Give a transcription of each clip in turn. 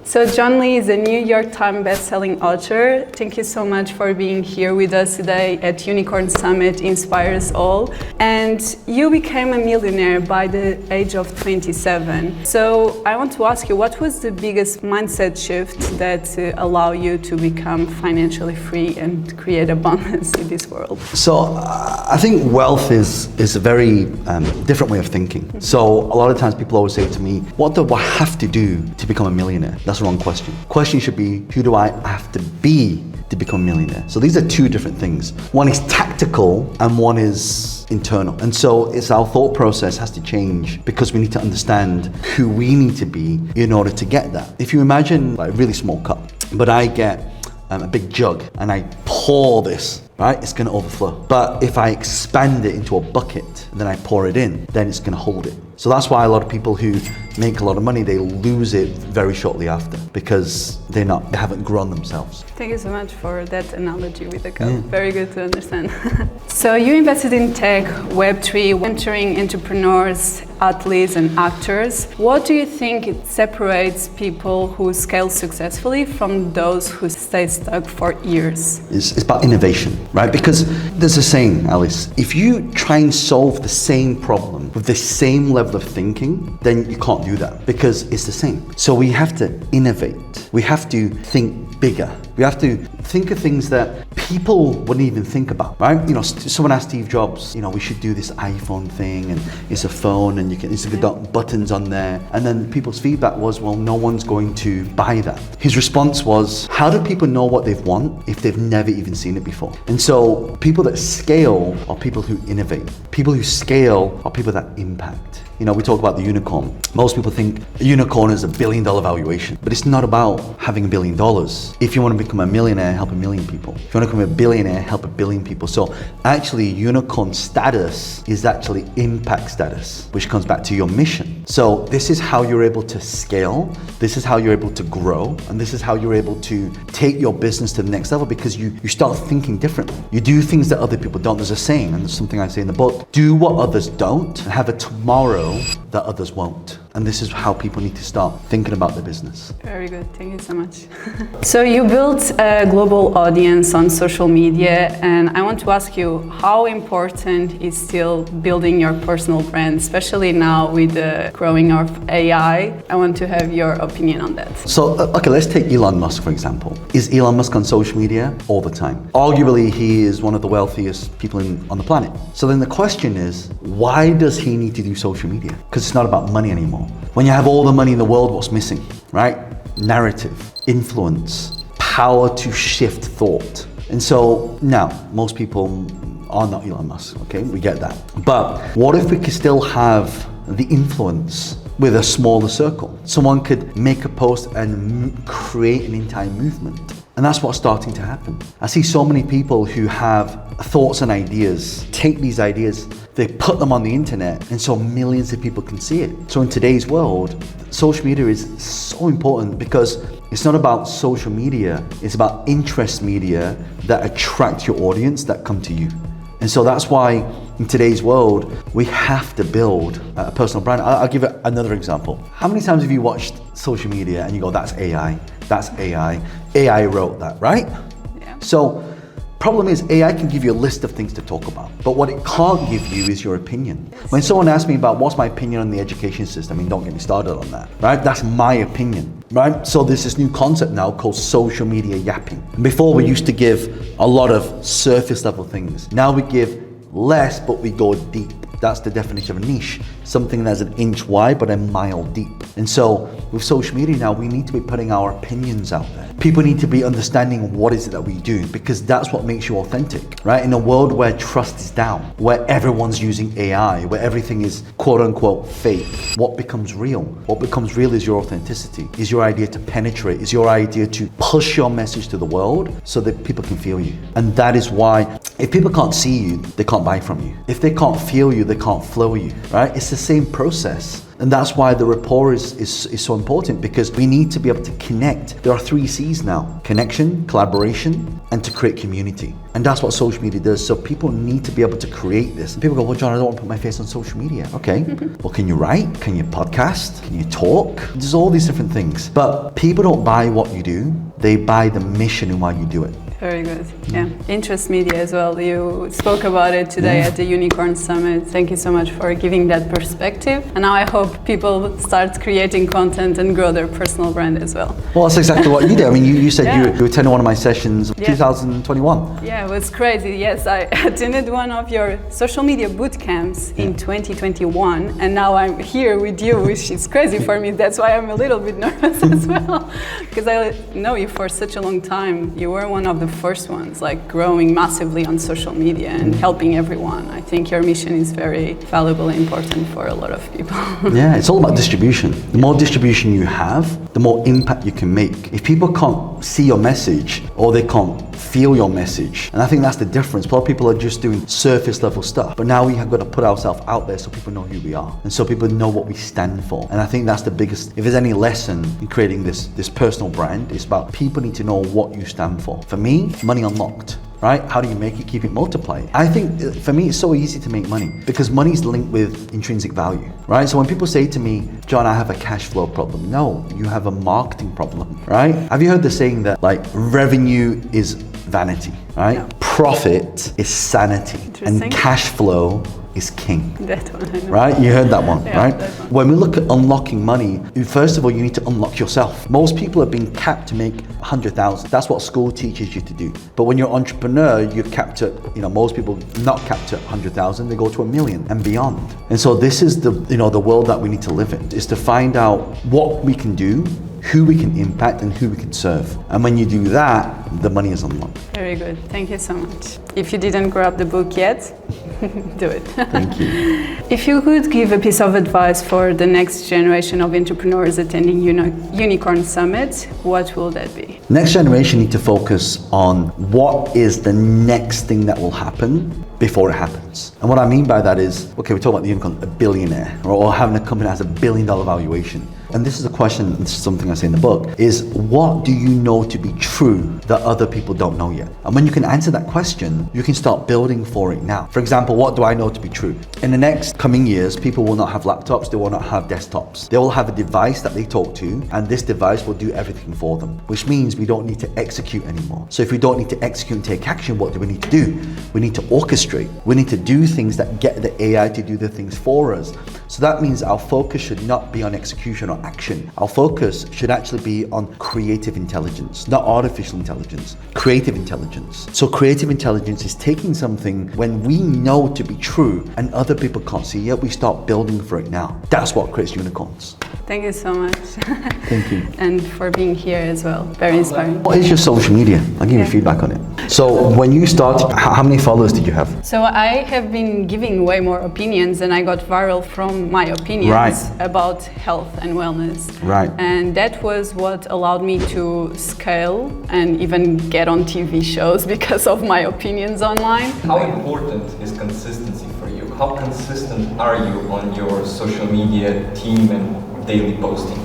So John Lee is a New York Times bestselling author. Thank you so much for being here with us today at Unicorn Summit Inspires All. And you became a millionaire by the age of 27. So I want to ask you, what was the biggest mindset shift that allowed you to become financially free and create abundance in this world? So I think wealth is a very different way of thinking. So a lot of times people always say to me, what do I have to do to become a millionaire? That's the wrong question. Question should be, who do I have to be to become a millionaire? So these are two different things. One is tactical and one is internal. And so it's our thought process has to change because we need to understand who we need to be in order to get that. If you imagine like a really small cup, but I get a big jug and I pour this, right? It's gonna overflow. But if I expand it into a bucket and then I pour it in, then it's gonna hold it. So that's why a lot of people who make a lot of money, they lose it very shortly after because they haven't grown themselves. Thank you so much for that analogy with the cup. Very good to understand. So you invested in tech, Web3, mentoring entrepreneurs, athletes and actors. What do you think it separates people who scale successfully from those who stay stuck for years? It's about innovation, right? Because there's a saying, Alice, if you try and solve the same problem with the same level of thinking, then you can't do that because it's the same. So we have to innovate. We have to think bigger. We have to think of things that people wouldn't even think about, right? You know, someone asked Steve Jobs, you know, we should do this iPhone thing and it's a phone and it's got buttons on there. And then people's feedback was, well, no one's going to buy that. His response was, how do people know what they want if they've never even seen it before? And so people that scale are people who innovate. People who scale are people that impact. You know, we talk about the unicorn. Most people think a unicorn is $1 billion valuation, but it's not about having $1 billion. If you want to become a millionaire, help 1 million people. If you want to become a billionaire, help 1 billion people. So actually unicorn status is actually impact status, which comes back to your mission. So this is how you're able to scale. This is how you're able to grow. And this is how you're able to take your business to the next level because you start thinking differently. You do things that other people don't. There's a saying, and there's something I say in the book, do what others don't and have a tomorrow that others won't. And this is how people need to start thinking about their business. Very good, thank you so much. So you built a global audience on social media, and I want to ask you, how important is still building your personal brand, especially now with the growing of AI? I want to have your opinion on that. So, okay, let's take Elon Musk, for example. Is Elon Musk on social media? All the time. Arguably, he is one of the wealthiest people on the planet. So then the question is, why does he need to do social media? Because it's not about money anymore. When you have all the money in the world, what's missing, right? Narrative, influence, power to shift thought. And so now, most people are not Elon Musk, okay? We get that. But what if we could still have the influence with a smaller circle? Someone could make a post and create an entire movement. And that's what's starting to happen. I see so many people who have thoughts and ideas, take these ideas, they put them on the internet, and so millions of people can see it. So in today's world, social media is so important because it's not about social media, it's about interest media that attract your audience that come to you. And so that's why in today's world, we have to build a personal brand. I'll give it another example. How many times have you watched social media and you go, that's AI, that's AI, AI wrote that, right? Yeah. So problem is AI can give you a list of things to talk about, but what it can't give you is your opinion. When someone asks me about what's my opinion on the education system, I mean, don't get me started on that, right? That's my opinion, right? So there's this new concept now called social media yapping. And before we used to give a lot of surface level things. Now we give less, but we go deep. That's the definition of a niche, something that's an inch wide but a mile deep. And so with social media now, we need to be putting our opinions out there. People need to be understanding what is it that we do, because that's what makes you authentic, right? In a world where trust is down, where everyone's using AI, where everything is quote unquote fake, what becomes real? What becomes real is your authenticity, is your idea to penetrate, is your idea to push your message to the world so that people can feel you. And that is why if people can't see you, they can't buy from you. If they can't feel you, they can't flow you, right? It's the same process. And that's why the rapport is so important, because we need to be able to connect. There are 3 C's now: connection, collaboration, and to create community. And that's what social media does. So people need to be able to create this. And people go, well, John, I don't want to put my face on social media. Okay, well, can you write? Can you podcast? Can you talk? There's all these different things. But people don't buy what you do. They buy the mission and why you do it. Very good. Yeah. Interest media as well. You spoke about it today at the Unicorn Summit. Thank you so much for giving that perspective. And now I hope people start creating content and grow their personal brand as well. Well, that's exactly what you did. I mean, you said you attended one of my sessions in 2021. Yeah, it was crazy. Yes, I attended one of your social media boot camps in 2021. And now I'm here with you, which is crazy for me. That's why I'm a little bit nervous as well. Because I know you for such a long time. You were one of the first ones, like growing massively on social media and helping everyone. I think your mission is very valuable and important for a lot of people. Yeah, it's all about distribution. The more distribution you have, the more impact you can make. If people can't see your message or they can't feel your message, and I think that's the difference. A lot of people are just doing surface level stuff, but now we have got to put ourselves out there so people know who we are and so people know what we stand for. And I think that's the biggest, if there's any lesson in creating this personal brand, it's about people need to know what you stand for. For me, money unlocked. Right? How do you make it? Keep it multiplied. I think for me, it's so easy to make money because money is linked with intrinsic value, right? So when people say to me, John, I have a cash flow problem. No, you have a marketing problem, right? Have you heard the saying that like revenue is vanity, right? Yeah. Profit is sanity, and cash flow is king. That one, I know. Right? You heard that one, right? That one. When we look at unlocking money, first of all, you need to unlock yourself. Most people have been capped to make 100,000. That's what school teaches you to do. But when you're an entrepreneur, you're capped at, most people not capped at 100,000, they go to 1 million and beyond. And so this is the world that we need to live in, is to find out what we can do, who we can impact, and who we can serve. And when you do that, the money is unlocked. Very good. Thank you so much. If you didn't grab the book yet, do it. Thank you. If you could give a piece of advice for the next generation of entrepreneurs attending Unicorn Summit, what will that be? Next generation need to focus on what is the next thing that will happen before it happens. And what I mean by that is, okay, we talk about the unicorn, a billionaire, or having a company that has $1 billion valuation. And this is a question, this is something I say in the book, is what do you know to be true that other people don't know yet? And when you can answer that question, you can start building for it now. For example, what do I know to be true? In the next coming years, people will not have laptops, they will not have desktops. They will have a device that they talk to, and this device will do everything for them, which means we don't need to execute anymore. So if we don't need to execute and take action, what do we need to do? We need to orchestrate. We need to do things that get the AI to do the things for us. So that means our focus should not be on execution or action. Our focus should actually be on creative intelligence, not artificial intelligence, creative intelligence. So creative intelligence is taking something when we know to be true and other people can't see it, we start building for it now. That's what creates unicorns. Thank you so much. Thank you. And for being here as well. Very inspiring. What is your social media? I'll give you feedback on it. So when you started, how many followers did you have? So I have been giving way more opinions, and I got viral from my opinions about health and wellness. Right. And that was what allowed me to scale and even get on TV shows because of my opinions online. How important is consistency for you? How consistent are you on your social media team and daily posting?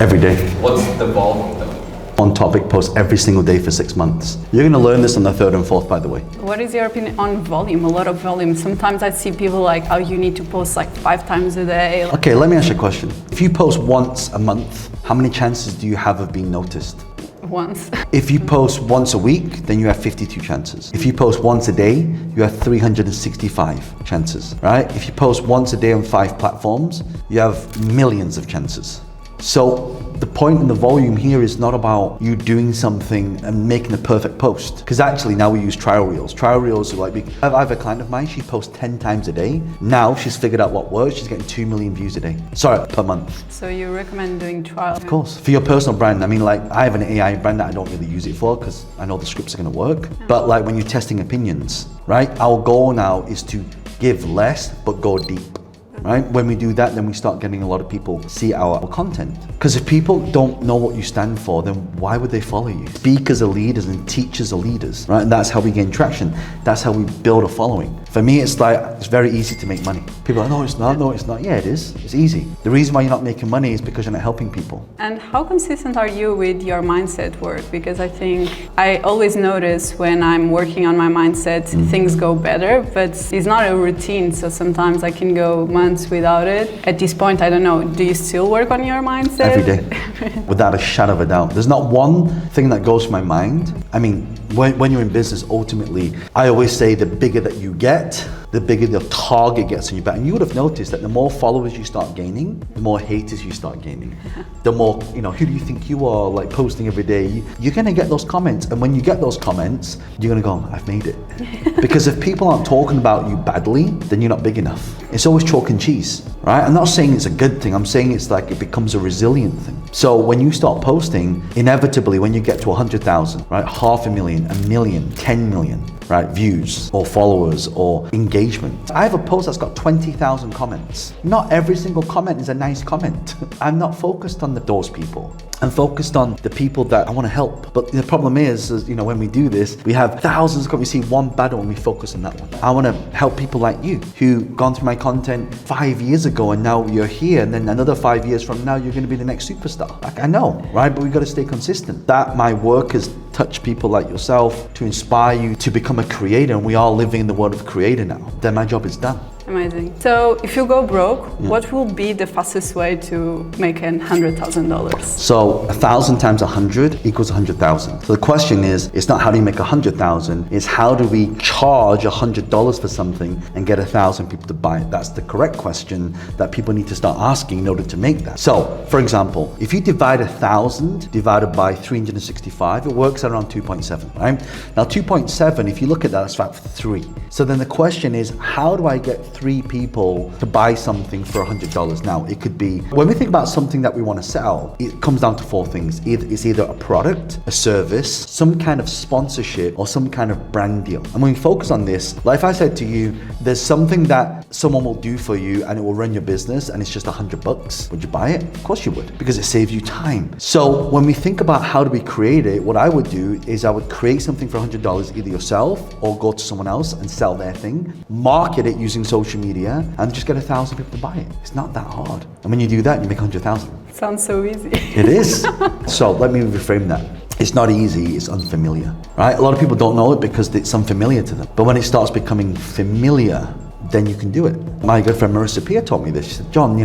Every day. What's the volume though? On topic, post every single day for 6 months. You're going to learn this on the 3rd and 4th, by the way. What is your opinion on volume? A lot of volume. Sometimes I see people like, oh, you need to post like 5 times a day. Okay, let me ask you a question. If you post once a month, how many chances do you have of being noticed? Once. If you post once a week, then you have 52 chances. If you post once a day, you have 365 chances, right? If you post once a day on 5 platforms, you have millions of chances. So the point in the volume here is not about you doing something and making the perfect post. Because actually now we use trial reels. Trial reels are like, I have a client of mine, she posts 10 times a day. Now she's figured out what works, she's getting 2 million views a day. Sorry, per month. So you recommend doing trial? Of course. For your personal brand, I mean, like I have an AI brand that I don't really use it for because I know the scripts are going to work. But like when you're testing opinions, right? Our goal now is to give less, but go deep. Right? When we do that, then we start getting a lot of people see our content. Because if people don't know what you stand for, then why would they follow you? Speakers are leaders and teachers are leaders, right? And that's how we gain traction. That's how we build a following. For me, it's like, it's very easy to make money. People are like, no, it's not, no, it's not. Yeah, it is. It's easy. The reason why you're not making money is because you're not helping people. And how consistent are you with your mindset work? Because I think I always notice when I'm working on my mindset, things go better, but it's not a routine. So sometimes I can go months without it. At this point, I don't know, do you still work on your mindset? Every day, without a shadow of a doubt. There's not one thing that goes to my mind. I mean, when you're in business, ultimately, I always say the bigger that you get, the bigger the target gets on your back. And you would have noticed that the more followers you start gaining, the more haters you start gaining. The more, who do you think you are, like posting every day? You're gonna get those comments. And when you get those comments, you're gonna go, I've made it. Because if people aren't talking about you badly, then you're not big enough. It's always chalk and cheese, right? I'm not saying it's a good thing. I'm saying it's like it becomes a resilient thing. So when you start posting, inevitably, when you get to 100,000, right? 500,000, 1 million, 10 million, right? Views or followers or engagement. I have a post that's got 20,000 comments. Not every single comment is a nice comment. I'm not focused on those people. I'm focused on the people that I want to help. But the problem is, when we do this, we have thousands of comments. We see one bad one, we focus on that one. I want to help people like you who gone through my content 5 years ago and now you're here, and then another 5 years from now, you're going to be the next superstar. Like, I know, right? But we've got to stay consistent. That my work has touched people like yourself to inspire you to become a creator, and we are living in the world of creator now. Then my job is done. Amazing. So if you go broke, what will be the fastest way to make $100,000? So 1,000 times 100 equals 100,000. So the question is, it's not how do you make 100,000, it's how do we charge $100 for something and get 1,000 people to buy it? That's the correct question that people need to start asking in order to make that. So for example, if you divide 1,000 divided by 365, it works out around 2.7, right? Now 2.7, if you look at that, that's about 3. So then the question is, how do I get 3 people to buy something for $100? Now, it could be, when we think about something that we want to sell, it comes down to 4 things. It's either a product, a service, some kind of sponsorship, or some kind of brand deal. And when we focus on this, like if I said to you, there's something that someone will do for you and it will run your business and it's just $100, would you buy it? Of course you would, because it saves you time. So when we think about how do we create it, what I would do is I would create something for $100, either yourself or go to someone else and sell their thing, market it using social media, and just get 1,000 people to buy it. It's not that hard. And when you do that, you make 100,000. Sounds so easy. It is. So let me reframe that. It's not easy, it's unfamiliar, right? A lot of people don't know it because it's unfamiliar to them. But when it starts becoming familiar, then you can do it. My good friend Marissa Peer taught me this. She said, John,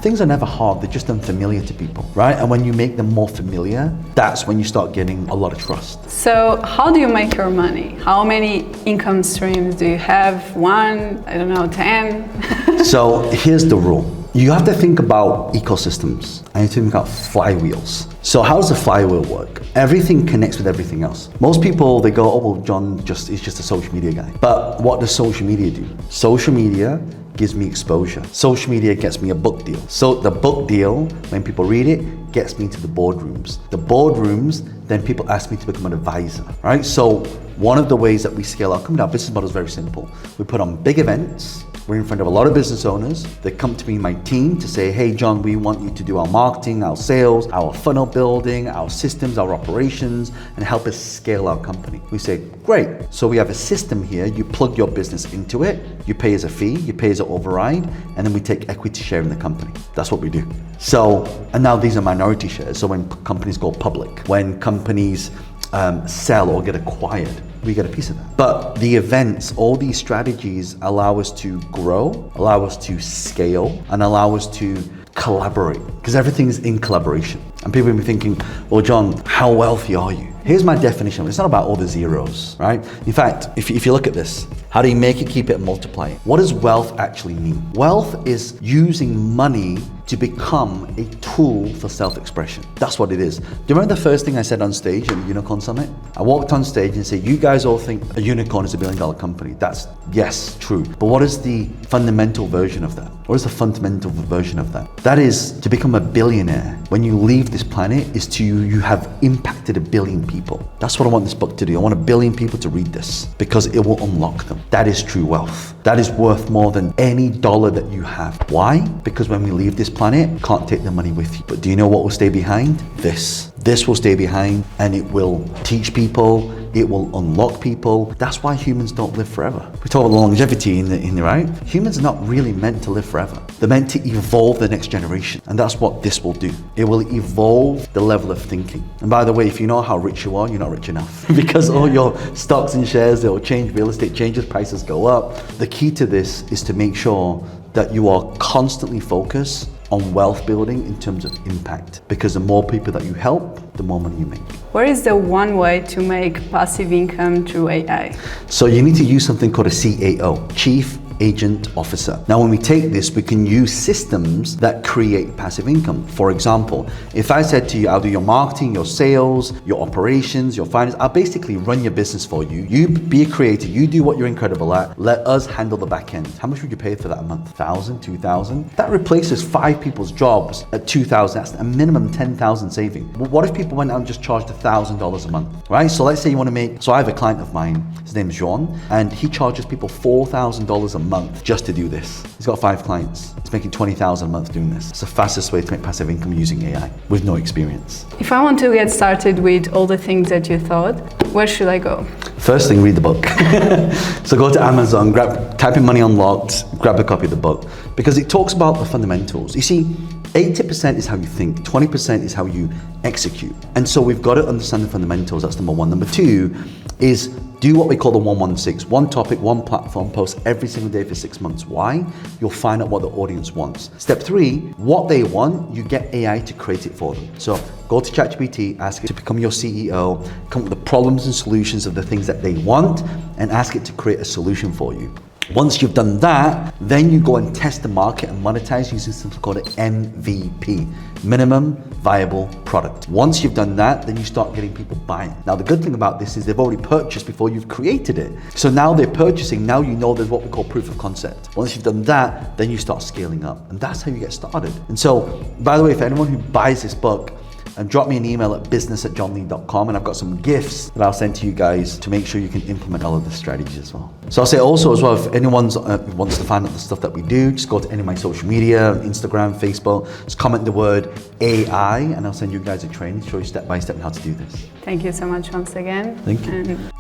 things are never hard, they're just unfamiliar to people, right? And when you make them more familiar, that's when you start getting a lot of trust. So how do you make your money? How many income streams do you have? 1, 10? So here's the rule. You have to think about ecosystems and you think about flywheels. So how does the flywheel work? Everything connects with everything else. Most people, they go, oh, well, John is just a social media guy. But what does social media do? Social media gives me exposure. Social media gets me a book deal. So the book deal, when people read it, gets me into the boardrooms. The boardrooms, then people ask me to become an advisor, right? So one of the ways that we scale our company, our business model is very simple. We put on big events. We're in front of a lot of business owners. They come to me, my team, to say, hey, John, we want you to do our marketing, our sales, our funnel building, our systems, our operations, and help us scale our company. We say, great. So we have a system here. You plug your business into it. You pay as a fee, you pay as an override, and then we take equity share in the company. That's what we do. So, and now these are minority shares. So when companies go public, when companies sell or get acquired, we get a piece of that. But the events, all these strategies allow us to grow, allow us to scale, and allow us to collaborate, because everything's in collaboration. And people will be thinking, well, John, how wealthy are you? Here's my definition. It's not about all the zeros, right? In fact, if you look at this, how do you make it, keep it, and multiply it? What does wealth actually mean? Wealth is using money to become a tool for self-expression. That's what it is. Do you remember the first thing I said on stage at the Unicorn Summit? I walked on stage and said, you guys all think a unicorn is $1 billion company. That's, yes, true. But what is the fundamental version of that? What is the fundamental version of that? That is to become a billionaire. When you leave this planet, is to you have impacted 1 billion people. That's what I want this book to do. I want 1 billion people to read this because it will unlock them. That is true wealth. That is worth more than any dollar that you have. Why? Because when we leave this planet, can't take the money with you. But do you know what will stay behind? This This will stay behind and it will teach people, it will unlock people. That's why humans don't live forever. We talk about longevity in the right? Humans are not really meant to live forever. They're meant to evolve the next generation. And that's what this will do. It will evolve the level of thinking. And by the way, if you know how rich you are, you're not rich enough. Because all your stocks and shares, they will change, real estate changes, prices go up. The key to this is to make sure that you are constantly focused on wealth building in terms of impact. Because the more people that you help, the more money you make. What is the one way to make passive income through AI? So you need to use something called a CAO, Chief Agent Officer. Now when we take this, we can use systems that create passive income. For example, if I said to you, I'll do your marketing, your sales, your operations, your finance, I'll basically run your business for you. You be a creator, you do what you're incredible at, let us handle the back end. How much would you pay for that a month? 1,000, 2,000? That replaces 5 people's jobs at 2,000, that's a minimum 10,000 saving. But what if people went out and just charged $1,000 a month, right? So let's say you want to make, so I have a client of mine, his name is Jean, and he charges people $4,000 a month just to do this. He's got 5 clients. He's making $20,000 a month doing this. It's the fastest way to make passive income using AI with no experience. If I want to get started with all the things that you thought, where should I go? First thing, read the book. So go to Amazon, type in Money Unlocked, grab a copy of the book, because it talks about the fundamentals. You see, 80% is how you think, 20% is how you execute. And so we've got to understand the fundamentals, that's number one. Number two is do what we call the 116, one topic, one platform, post every single day for 6 months. Why? You'll find out what the audience wants. Step 3, what they want, you get AI to create it for them. So go to ChatGPT, ask it to become your CEO, come up with the problems and solutions of the things that they want, and ask it to create a solution for you. Once you've done that, then you go and test the market and monetize using something called an MVP, minimum viable product. Once you've done that, then you start getting people buying. Now the good thing about this is they've already purchased before you've created it. So now they're purchasing, now you know there's what we call proof of concept. Once you've done that, then you start scaling up. And that's how you get started. And so, by the way, for anyone who buys this book, and drop me an email at business@johnlee.com, and I've got some gifts that I'll send to you guys to make sure you can implement all of the strategies as well. So I'll say also as well, if anyone wants to find out the stuff that we do, just go to any of my social media, Instagram, Facebook, just comment the word AI, and I'll send you guys a training to show you step by step how to do this. Thank you so much once again. Thank you. And